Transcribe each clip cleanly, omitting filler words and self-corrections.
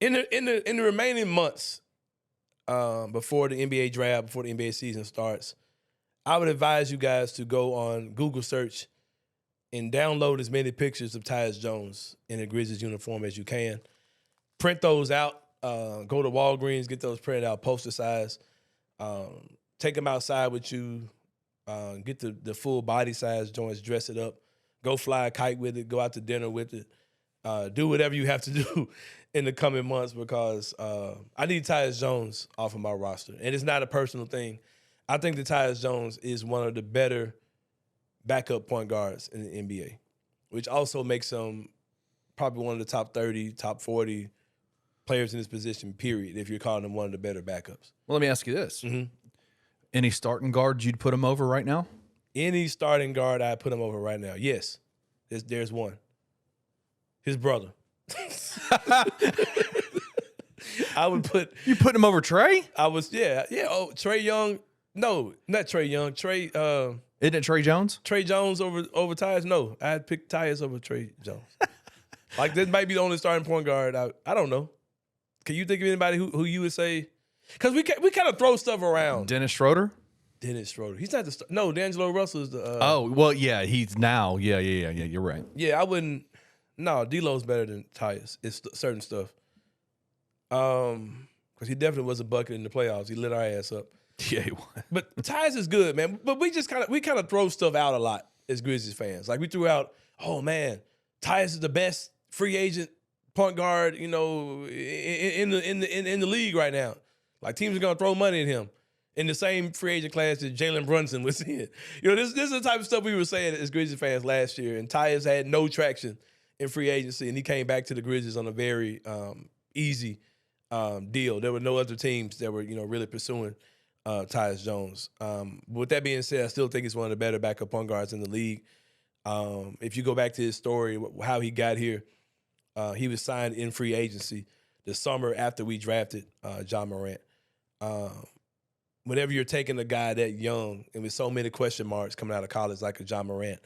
In the remaining months before the NBA draft, before the NBA season starts, I would advise you guys to go on Google search and download as many pictures of Tyus Jones in a Grizzlies uniform as you can. Print those out. Go to Walgreens, get those printed out, poster size. Take them outside with you. Get the full body size joints, dress it up. Go fly a kite with it. Go out to dinner with it. Do whatever you have to do in the coming months because I need Tyus Jones off of my roster. And it's not a personal thing. I think that Tyus Jones is one of the better backup point guards in the NBA, which also makes him probably one of the top 30, top 40 players in this position, period, if you're calling him one of the better backups. Well, let me ask you this. Any starting guards you'd put him over right now? Any starting guard I'd put him over right now, yes. There's one. His brother. I would put... You put him over Trey? Yeah. Oh, Trae Young. No, not Trae Young. Isn't it Trey Jones? Trae Jones over Tyus? No, I'd pick Tyus over Trae Jones. Like, this might be the only starting point guard. I don't know. Can you think of anybody who you would say? Because we kind of throw stuff around. Dennis Schroeder? Dennis Schroeder. He's not the no. D'Angelo Russell is the. Oh well, yeah, he's now. Yeah. You're right. Yeah, I wouldn't. No, D'Lo's better than Tyus. It's certain stuff. Because he definitely was a bucket in the playoffs. He lit our ass up. Yeah, he was. But Tyus is good, man. But we just kind of throw stuff out a lot as Grizzlies fans. Like we threw out, oh man, Tyus is the best free agent point guard, in the league right now. Like teams are gonna throw money at him in the same free agent class that Jalen Brunson was in. This is the type of stuff we were saying as Grizzlies fans last year. And Tyus had no traction in free agency, and he came back to the Grizzlies on a very easy deal. There were no other teams that were really pursuing Tyus Jones. With that being said, I still think he's one of the better backup point guards in the league. If you go back to his story, how he got here, he was signed in free agency the summer after we drafted Ja Morant. Whenever you're taking a guy that young and with so many question marks coming out of college like a Ja Morant,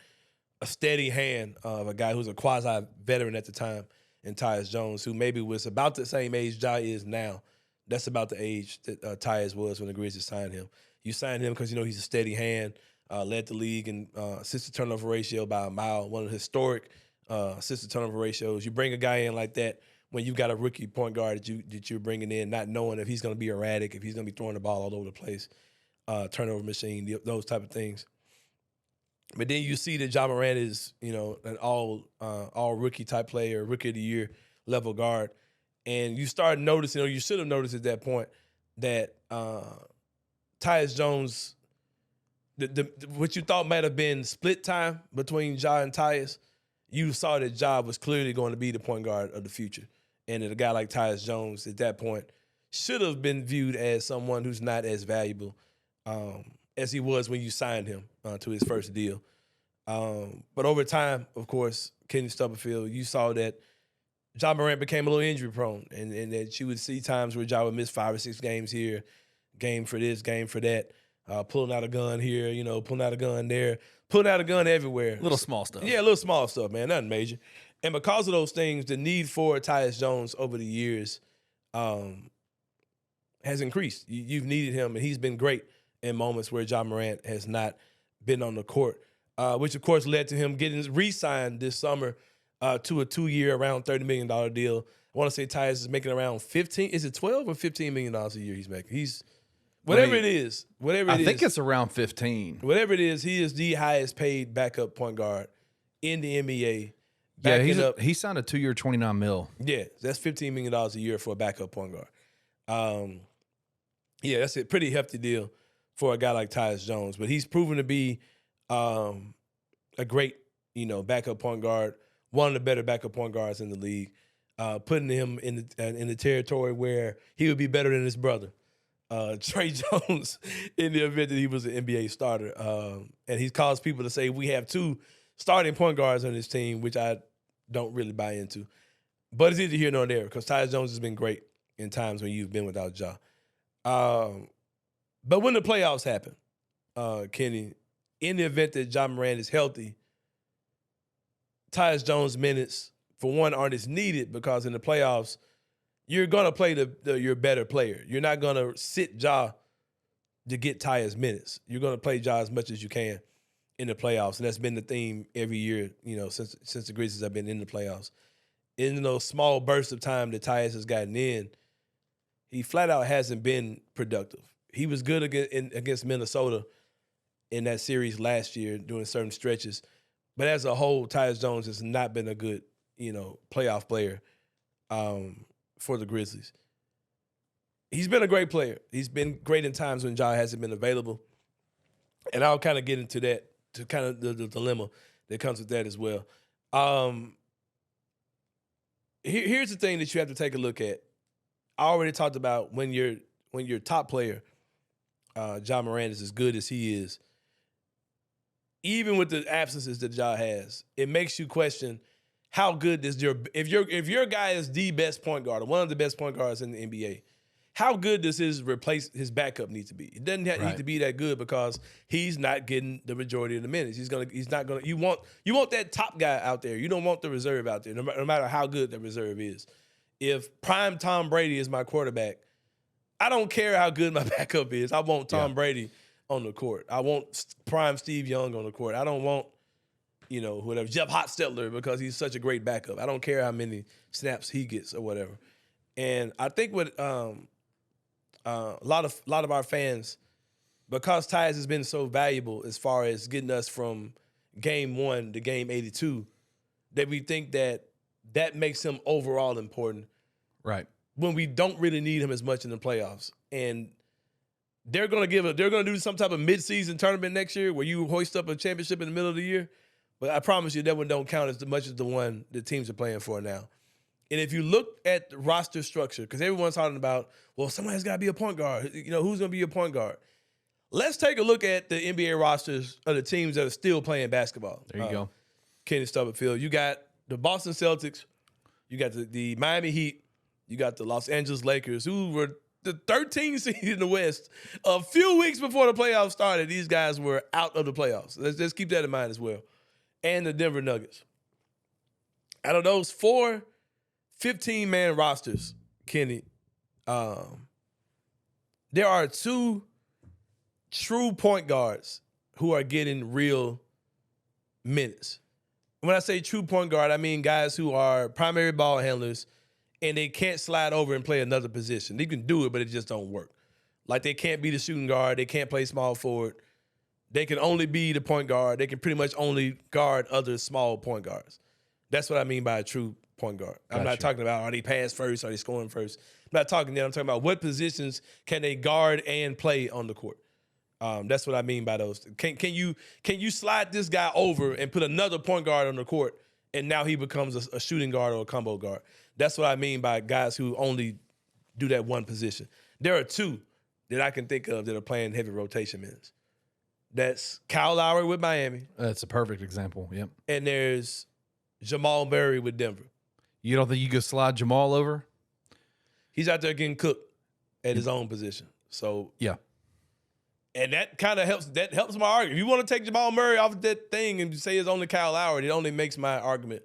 a steady hand of a guy who's a quasi-veteran at the time in Tyus Jones, who maybe was about the same age Ja is now. That's about the age that Tyus was when the Grizzlies signed him. You signed him because he's a steady hand, led the league in assist to turnover ratio by a mile, one of the historic assist to turnover ratios. You bring a guy in like that when you've got a rookie point guard that you're bringing in, not knowing if he's going to be erratic, if he's going to be throwing the ball all over the place, turnover machine, those type of things. But then you see that Ja Morant is, an all rookie type player, rookie of the year level guard. And you start noticing, or you should have noticed at that point, that Tyus Jones, what you thought might have been split time between Ja and Tyus, you saw that Ja was clearly going to be the point guard of the future. And that a guy like Tyus Jones at that point should have been viewed as someone who's not as valuable as he was when you signed him to his first deal. But over time, of course, Kenny Stubblefield, you saw that Ja Morant became a little injury prone, and that you would see times where Ja would miss 5 or 6 games here, game for this, game for that, pulling out a gun here, pulling out a gun there, pulling out a gun everywhere. Little small stuff. Yeah, little small stuff, man, nothing major. And because of those things, the need for Tyus Jones over the years has increased. You've needed him, and he's been great in moments where Ja Morant has not been on the court, which, of course, led to him getting re-signed this summer to a 2-year, around $30 million deal. I want to say Tyus is making around 15. Is it 12 or $15 million a year he's making? He's whatever it is. I think it's around 15. Whatever it is, he is the highest paid backup point guard in the NBA. Yeah, he signed a 2-year, $29 million. Yeah, that's $15 million a year for a backup point guard. Yeah, that's a pretty hefty deal for a guy like Tyus Jones. But he's proven to be a great, backup point guard, one of the better backup point guards in the league, putting him in the territory where he would be better than his brother, Trae Jones, in the event that he was an NBA starter. And he's caused people to say we have 2 starting point guards on this team, which I don't really buy into. But it's either here nor there because Tyus Jones has been great in times when you've been without Ja. But when the playoffs happen, Kenny, in the event that Ja Morant is healthy, Tyus Jones' minutes, for one, aren't as needed because in the playoffs, you're gonna play your better player. You're not gonna sit Ja to get Tyus minutes. You're gonna play Ja as much as you can in the playoffs, and that's been the theme every year. Since the Grizzlies have been in the playoffs. In those small bursts of time that Tyus has gotten in, he flat out hasn't been productive. He was good against Minnesota in that series last year during certain stretches, but as a whole, Tyus Jones has not been a good, playoff player for the Grizzlies. He's been a great player. He's been great in times when Ja hasn't been available, and I'll kind of get into that, to kind of the dilemma that comes with that as well. Here's the thing that you have to take a look at. I already talked about when your top player, Ja Morant, is as good as he is. Even with the absences that Ja has, it makes you question how good does if your guy is the best point guard or one of the best point guards in the NBA. How good does his backup need to be? It doesn't need to be that good because he's not getting the majority of the minutes. He's not gonna. You want that top guy out there. You don't want the reserve out there, no matter how good that reserve is. If prime Tom Brady is my quarterback, I don't care how good my backup is. I want Tom Brady on the court. I want prime Steve Young on the court. I don't want whatever Jeff Hostetler because he's such a great backup. I don't care how many snaps he gets or whatever. And I think what a lot of our fans, because Tyus has been so valuable as far as getting us from game 1 to game 82, that we think that makes him overall important. Right. When we don't really need him as much in the playoffs. And they're gonna do some type of midseason tournament next year where you hoist up a championship in the middle of the year. But I promise you that one don't count as much as the one the teams are playing for now. And if you look at the roster structure, because everyone's talking about, well, somebody's got to be a point guard. Who's going to be a point guard? Let's take a look at the NBA rosters of the teams that are still playing basketball. There you go. Kenny Stubblefield. You got the Boston Celtics. You got the Miami Heat. You got the Los Angeles Lakers, who were the 13th seed in the West. A few weeks before the playoffs started, these guys were out of the playoffs. Let's keep that in mind as well. And the Denver Nuggets. Out of those 4 15-man rosters, Kenny, there are 2 true point guards who are getting real minutes. When I say true point guard, I mean guys who are primary ball handlers and they can't slide over and play another position. They can do it, but it just don't work. Like they can't be the shooting guard. They can't play small forward. They can only be the point guard. They can pretty much only guard other small point guards. That's what I mean by a true point guard. I'm not talking about are they pass first, are they scoring first. I'm not talking that. I'm talking about what positions can they guard and play on the court. That's what I mean by those. Can you slide this guy over and put another point guard on the court and now he becomes a shooting guard or a combo guard? That's what I mean by guys who only do that one position. There are 2 that I can think of that are playing heavy rotation minutes. That's Kyle Lowry with Miami. That's a perfect example. Yep. And there's Jamal Murray with Denver. You don't think you could slide Jamal over? He's out there getting cooked at his own position. So yeah. And that kind of helps. That helps my argument. If you want to take Jamal Murray off that thing and say it's only Kyle Lowry, it only makes my argument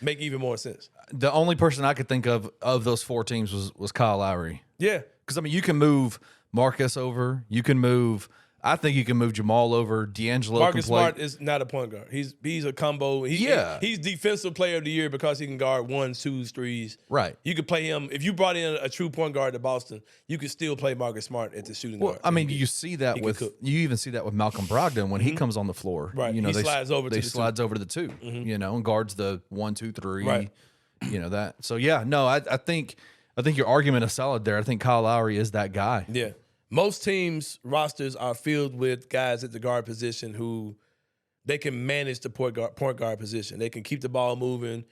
make even more sense. The only person I could think of those 4 teams was Kyle Lowry. Yeah. Because, I mean, you can move Marcus over. You can move – I think you can move Jamal over. D'Angelo Marcus can play. Smart is not a point guard. He's a combo. He's defensive player of the year because he can guard 1s, 2s, 3s. Right. You could play him. If you brought in a true point guard to Boston, you could still play Marcus Smart at the shooting guard. I mean, you see that you even see that with Malcolm Brogdon when he comes on the floor. Right. You know, he slides over to the 2, and guards the 1, 2, 3. Right. You know that. So yeah, no, I think your argument is solid there. I think Kyle Lowry is that guy. Yeah. Most teams' rosters are filled with guys at the guard position who they can manage the point guard position. They can keep the ball moving,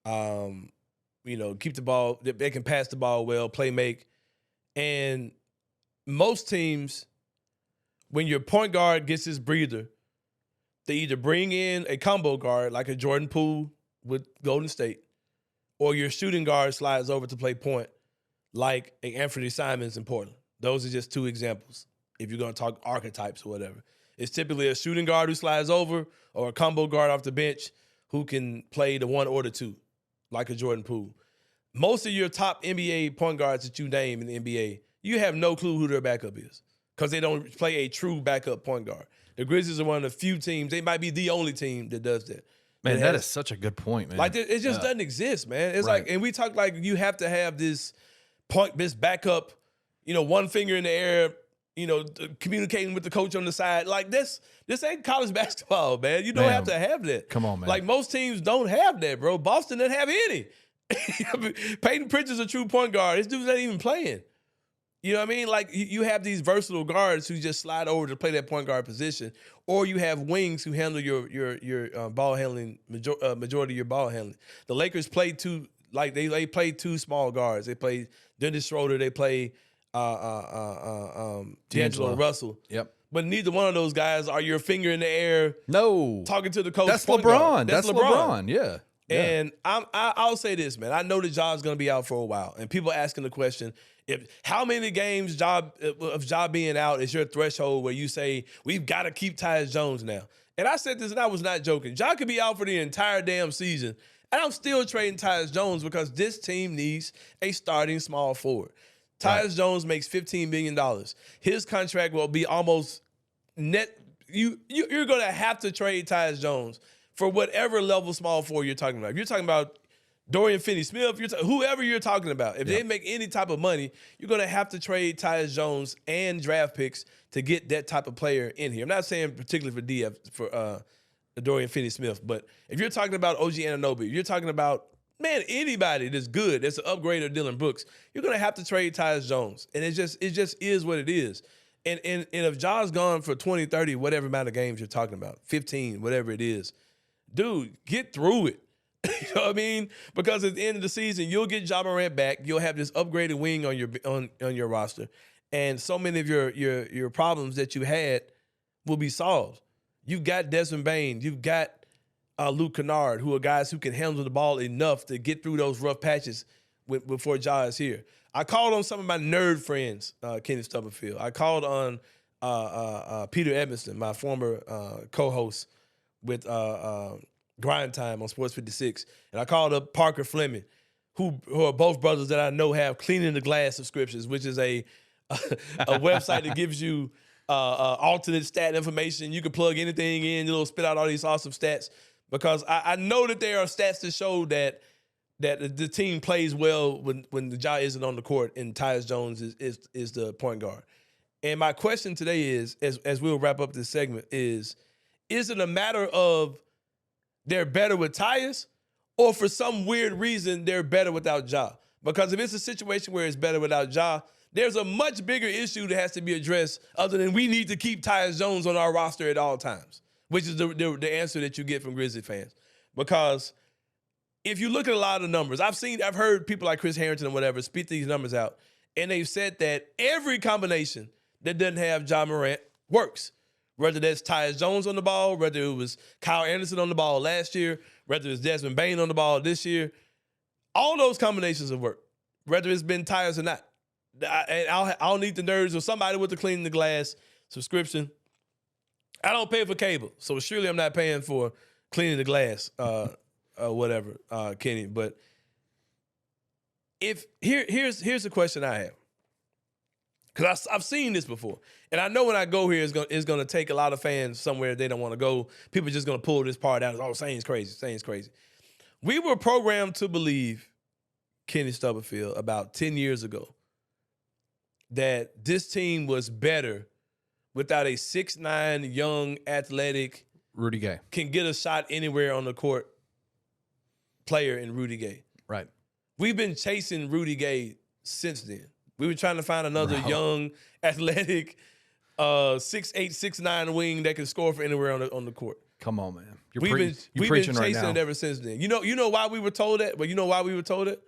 keep the ball. They can pass the ball well, play make. And most teams, when your point guard gets his breather, they either bring in a combo guard like a Jordan Poole with Golden State, or your shooting guard slides over to play point like a Anthony Simons in Portland. Those are just 2 examples. If you're going to talk archetypes or whatever, it's typically a shooting guard who slides over or a combo guard off the bench who can play the 1 or the 2, like a Jordan Poole. most of your top NBA point guards that you name in the NBA, you have no clue who their backup is because they don't play a true backup point guard. The Grizzlies are one of the few teams, they might be the only team that does that. Man, that is such a good point, man. Like, it just doesn't exist, man. It's Right. like, and we talk like you have to have this backup, one finger in the air, communicating with the coach on the side. Like, this ain't college basketball, man. You don't have to have that. Come on, man. Like, most teams don't have that, bro. Boston doesn't have any. Peyton Pritchard's a true point guard. This dude's not even playing. You know what I mean? Like, you have these versatile guards who just slide over to play that point guard position, or you have wings who handle your ball handling, majority of your ball handling. The Lakers play they play two small guards. They play Dennis Schroeder. They play D'Angelo Russell. Yep. But neither one of those guys are your finger in the air. No. Talking to the coach. That's point LeBron. guard. That's LeBron. Yeah. And I'll say this, man. I know that Ja's going to be out for a while, and people asking the question: how many games of Ja being out is your threshold where you say we've got to keep Tyus Jones now? And I said this, and I was not joking. Ja could be out for the entire damn season, and I'm still trading Tyus Jones because this team needs a starting small forward. Tyus Jones makes $15 million. His contract will be almost net. You're going to have to trade Tyus Jones for whatever level small forward you're talking about. If you're talking about Dorian Finney-Smith, whoever you're talking about, if they make any type of money, you're going to have to trade Tyus Jones and draft picks to get that type of player in here. I'm not saying particularly for Dorian Finney-Smith, but if you're talking about OG Anunoby, if you're talking about, man, anybody that's good, that's an upgrade of Dylan Brooks, you're going to have to trade Tyus Jones. And it just is what it is. And if Ja's gone for 20, 30, whatever amount of games you're talking about, 15, whatever it is, dude, get through it. You know what I mean? Because at the end of the season, you'll get Ja Morant back. You'll have this upgraded wing on your roster, and so many of your problems that you had will be solved. You've got Desmond Bane. You've got Luke Kennard, who are guys who can handle the ball enough to get through those rough patches before Ja is here. I called on some of my nerd friends, Kenny Stubblefield. I called on Peter Edmondson, my former co-host with Grind Time on Sports 56. And I called up Parker Fleming, who are both brothers that I know have Cleaning the Glass subscriptions, which is a website that gives you alternate stat information. You can plug anything in, it'll spit out all these awesome stats. Because I know that there are stats to show that the team plays well when the Ja isn't on the court and Tyus Jones is the point guard. And my question today is, as we'll wrap up this segment, is it a matter of they're better with Tyus, or for some weird reason they're better without Ja? Because if it's a situation where it's better without Ja, there's a much bigger issue that has to be addressed other than we need to keep Tyus Jones on our roster at all times, which is the answer that you get from Grizzly fans. Because if you look at a lot of the numbers, I've heard people like Chris Harrington and whatever spit these numbers out, and they've said that every combination that doesn't have Ja Morant works. Whether that's Tyus Jones on the ball, whether it was Kyle Anderson on the ball last year, whether it's Desmond Bane on the ball this year, all those combinations have worked, whether it's been Tyus or not. I'll need the nerds or somebody with the Cleaning the Glass subscription. I don't pay for cable, so surely I'm not paying for Cleaning the Glass, whatever, Kenny. But here's the question I have, because I've seen this before, and I know when I go here, it's going to take a lot of fans somewhere they don't want to go. People are just going to pull this part out. Oh, Sain's crazy. Sain's crazy. We were programmed to believe, Kenny Stubblefield, about 10 years ago, that this team was better without a 6'9", young, athletic, Rudy Gay, can get a shot anywhere on the court player in Rudy Gay. Right. We've been chasing Rudy Gay since then. We were trying to find another young, athletic, 6'8", 6'9" wing that can score for anywhere on the court. Come on, man. We've been chasing it ever since then. You know why we were told that? But you know why we were told it?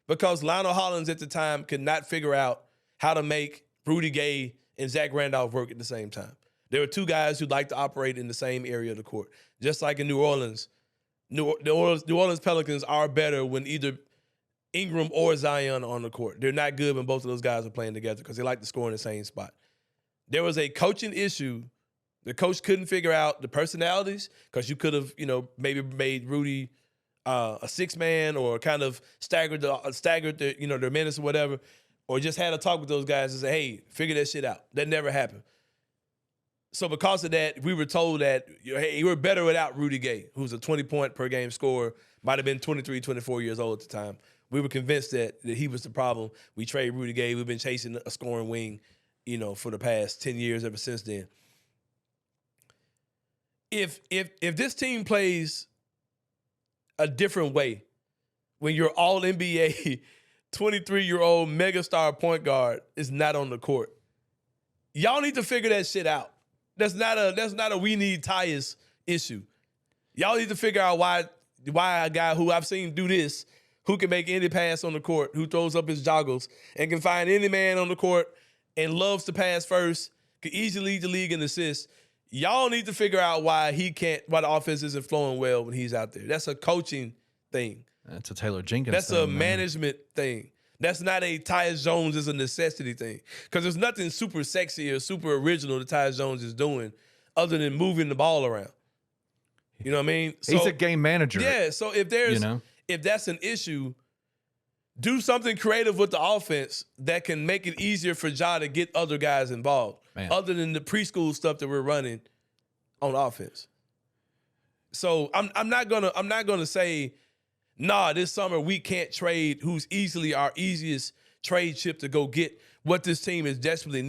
Because Lionel Hollins at the time could not figure out how to make Rudy Gay and Zach Randolph work at the same time. There were two guys who like to operate in the same area of the court. Just like in New Orleans, New Orleans Pelicans are better when either Ingram or Zion are on the court. They're not good when both of those guys are playing together because they like to score in the same spot. There was a coaching issue. The coach couldn't figure out the personalities because you could have, maybe made Rudy a 6-man or kind of staggered the, their minutes or whatever, or just had a talk with those guys and say, hey, figure that shit out. That never happened. So because of that, we were told that, hey, you were better without Rudy Gay, who's a 20-point per game scorer, might have been 23, 24 years old at the time. We were convinced that he was the problem. We traded Rudy Gay. We've been chasing a scoring wing, for the past 10 years ever since then. If this team plays a different way, when your all-NBA 23-year-old megastar point guard is not on the court, y'all need to figure that shit out. That's not a we need Tyus issue. Y'all need to figure out why a guy who I've seen do this, who can make any pass on the court, who throws up his joggles and can find any man on the court and loves to pass first, could easily lead the league in assists. Y'all need to figure out why the offense isn't flowing well when he's out there. That's a coaching thing. That's a Taylor Jenkins That's thing, a management thing. That's not a Tyus Jones is a necessity thing. Because there's nothing super sexy or super original that Tyus Jones is doing other than moving the ball around. You know what I mean? He's a game manager. Yeah, so if that's an issue, do something creative with the offense that can make it easier for Ja to get other guys involved, other than the preschool stuff that we're running on offense. So I'm not gonna say, nah, this summer we can't trade who's easily our easiest trade chip to go get what this team is desperately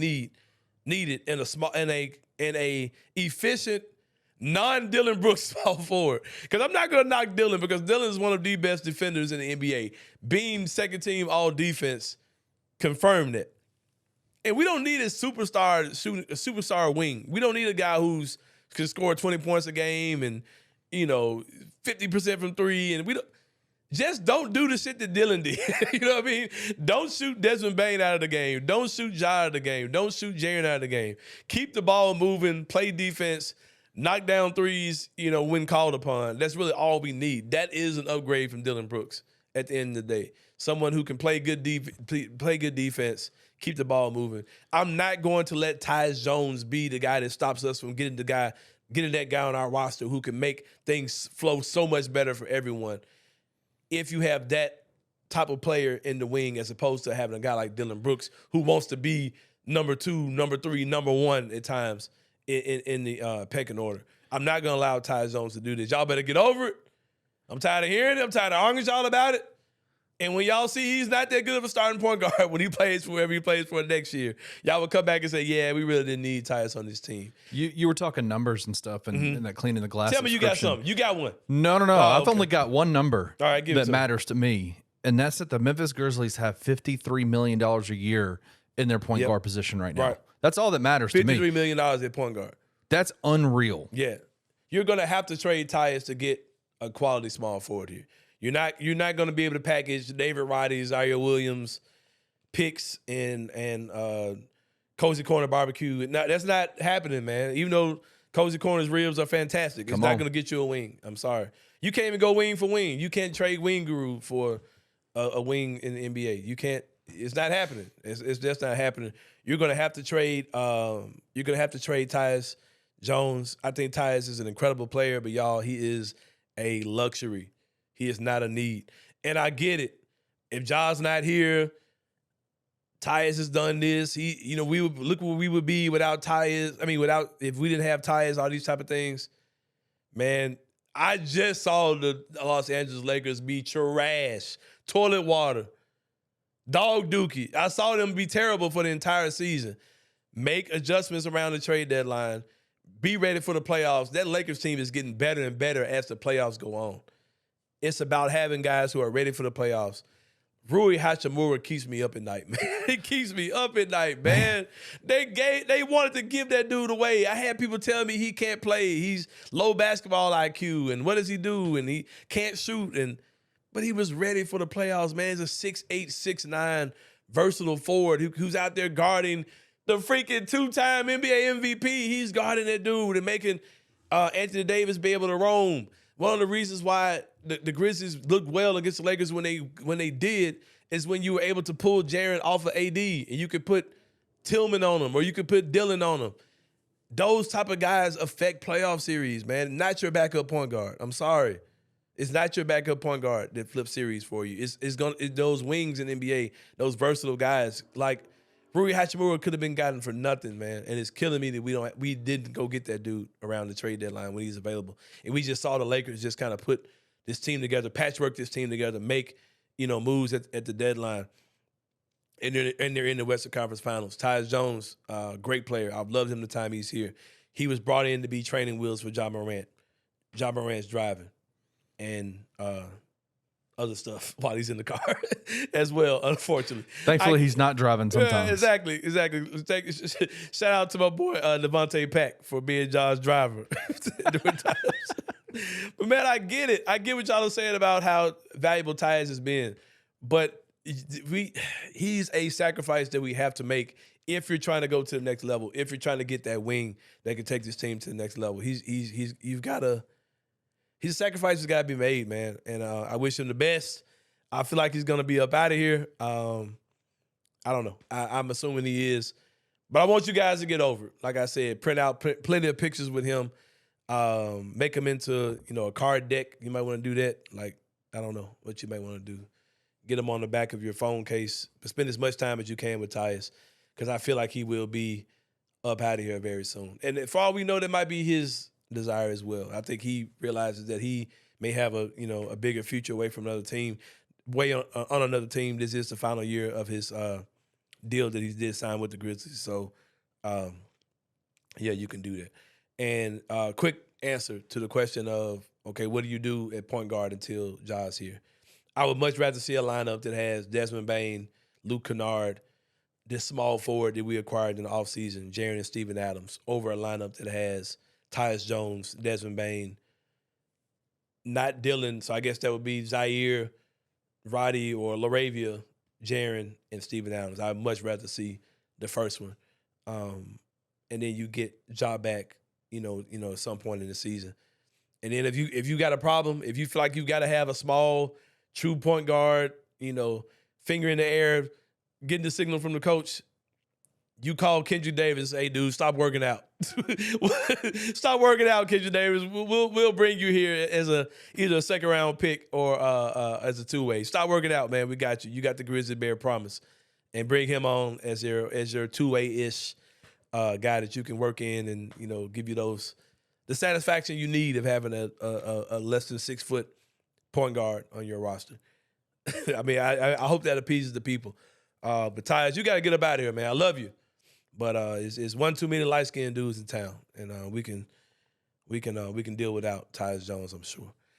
needed in a efficient non-Dillon Brooks small forward. Because I'm not going to knock Dillon, because Dillon is one of the best defenders in the NBA. Being second team all defense confirmed it. And we don't need a superstar wing. We don't need a guy who's can score 20 points a game and 50% from three. And just don't do the shit that Dillon did. You know what I mean? Don't shoot Desmond Bane out of the game. Don't shoot Ja out of the game. Don't shoot Jaren out of the game. Keep the ball moving, play defense, knock down threes, when called upon. That's really all we need. That is an upgrade from Dillon Brooks at the end of the day. Someone who can play good defense, keep the ball moving. I'm not going to let Tyus Jones be the guy that stops us from getting that guy on our roster who can make things flow so much better for everyone. If you have that type of player in the wing, as opposed to having a guy like Dillon Brooks who wants to be number 2, number 3, number 1 at times in the pecking order. I'm not going to allow Tyus Jones to do this. Y'all better get over it. I'm tired of hearing it. I'm tired of arguing with y'all about it. And when y'all see he's not that good of a starting point guard when he plays for whoever he plays for next year, y'all will come back and say, yeah, we really didn't need Tyus on this team. You were talking numbers and stuff and that cleaning the glass. Tell me you got something. You got one. No. I've only got one number that matters to me, and that's that the Memphis Grizzlies have $53 million a year in their point guard position right now. Right. That's all that matters to me. $53 million at point guard. That's unreal. Yeah. You're going to have to trade Tyus to get a quality small forward here. You're not going to be able to package David Roddy, Zaire Williams, picks, and Cozy Corner Barbecue. No, that's not happening, man. Even though Cozy Corner's ribs are fantastic, it's not going to get you a wing. I'm sorry. You can't even go wing for wing. You can't trade Wing Guru for a wing in the NBA. You can't. It's not happening. It's just not happening. You're going to have to trade. You're going to have to trade Tyus Jones. I think Tyus is an incredible player, but y'all, he is a luxury. He is not a need. And I get it. If Ja's not here, Tyus has done this. We would look where we would be without Tyus. I mean, if we didn't have Tyus, all these type of things. Man, I just saw the Los Angeles Lakers be trash, toilet water, dog dookie. I saw them be terrible for the entire season. Make adjustments around the trade deadline. Be ready for the playoffs. That Lakers team is getting better and better as the playoffs go on. It's about having guys who are ready for the playoffs. Rui Hachimura keeps me up at night, man. He keeps me up at night, man. They wanted to give that dude away. I had people tell me he can't play. He's low basketball IQ, and what does he do? And he can't shoot. But he was ready for the playoffs, man. He's a 6'8", 6'9", versatile forward who's out there guarding the freaking 2-time NBA MVP. He's guarding that dude and making Anthony Davis be able to roam. One of the reasons why the Grizzlies looked well against the Lakers when they did is when you were able to pull Jaren off of AD and you could put Tillman on him or you could put Dillon on him. Those type of guys affect playoff series, man. Not your backup point guard. I'm sorry. It's not your backup point guard that flips series for you. Those wings in NBA, those versatile guys like Rui Hachimura could have been gotten for nothing, man. And it's killing me that we didn't go get that dude around the trade deadline when he's available. And we just saw the Lakers just kind of put this team together, patchwork this team together, make moves at the deadline. And they're in the Western Conference Finals. Tyus Jones, great player. I've loved him the time he's here. He was brought in to be training wheels for Ja Morant. Ja Morant's driving. And other stuff while he's in the car as well, unfortunately. Thankfully, he's not driving sometimes. Exactly. Shout out to my boy Devontae Pack for being John's driver. But, man, I get it. I get what y'all are saying about how valuable Tyus has been. But he's a sacrifice that we have to make if you're trying to go to the next level, if you're trying to get that wing that can take this team to the next level. He's a sacrifice that's got to be made, man. And I wish him the best. I feel like he's going to be up out of here. I don't know. I'm assuming he is. But I want you guys to get over it. Like I said, print out plenty of pictures with him. Make him into, a card deck. You might want to do that. Like, I don't know what you might want to do. Get him on the back of your phone case. But spend as much time as you can with Tyus because I feel like he will be up out of here very soon. And for all we know, that might be his desire as well. I think he realizes that he may have a bigger future away from another team, on another team. This is the final year of his deal that he did sign with the Grizzlies. So, yeah, you can do that. And quick answer to the question of, okay, what do you do at point guard until Ja's here? I would much rather see a lineup that has Desmond Bane, Luke Kennard, this small forward that we acquired in the offseason, Jaren and Steven Adams, over a lineup that has Tyus Jones, Desmond Bane, not Dylan. So I guess that would be Zaire, Roddy, or LaRavia, Jaren, and Steven Adams. I'd much rather see the first one. And then you get Ja back, at some point in the season. And then if you got a problem, if you feel like you got to have a small, true point guard, finger in the air, getting the signal from the coach, you call Kendrick Davis, hey, dude, stop working out. Stop working out, Kendrick Davis. We'll bring you here as either a second-round pick or as a two-way. Stop working out, man. We got you. You got the Grizzly Bear promise. And bring him on as your two-way-ish guy that you can work in and, give you the satisfaction you need of having a less than 6 foot point guard on your roster. I mean, I hope that appeases the people. But Tyus, you got to get up out of here, man. I love you. But it's one too many light-skinned dudes in town, and we can deal without Tyus Jones, I'm sure.